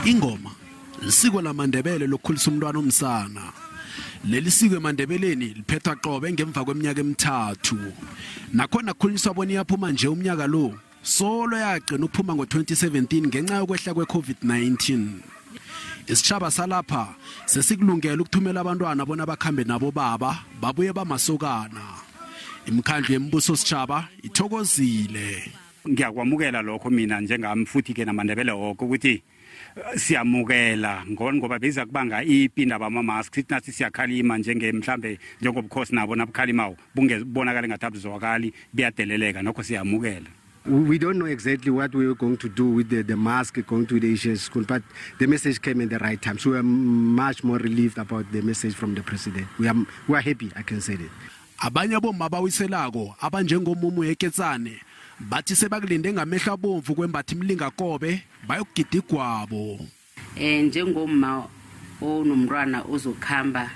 Ingoma isiko lamaNdebele lokukhulisa umntwana omsana. Leli siko eMandebeleni liphethwa qobe ngemva kweminyaka emithathu. Nakhona kukhulunyiswa bona iyaphuma nje umnyaka lo. Solo yagcina ukuphuma ngo-2017 ngenxa yokwehla kwe-COVID-19. Isitshaba salapha sesikulungela ukuthumela abantwana bona bakhambe nabo baba babuye bamasokana. Imikhandlu yembuso sitshaba ithokozile. Ngiyakwamukela lokho mina njengami futhi ke namaNdebele wonke ukuthi siyamukela ngoba beza kubanga ipinda bama-mask sithi nathi siyakhalima mhlambe njengobukhosi nabo nabukhalimawo bungezibonakala ngathi abuzwakali biyadeleleka nokho siyamukela. We don't know exactly what we are going to do with the mask going to the Asian school, but the message came at the right time. So we are much more relieved about the message from the president. We are happy, I can say that. Abanye bomma bawiselako abanjengomumu eKetsane bathi sebakulinde ngamehla bomvu kwembathi imlinga kobe bayokugida igwabo. Njengomma onomntwana ozokhamba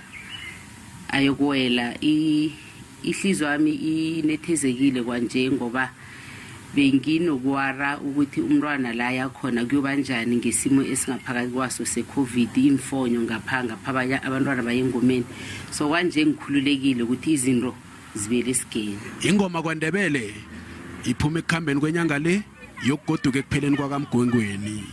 ayokuwela ihlizwa yami inethezekile kwanje ngoba benginokwara ukuthi umntwana la yakhona kuyobanjani ngesimo esingaphakathi kwaso se-COVID imfonyo ngaphanga abantwana bayengomeni so kanje ngikhululekile ukuthi izinto zibele sigeni. Ingoma kwaNdebele iphuma ekukhambeni kwenyanga le yokugoduka ekupheleni kwakaMgwengweni.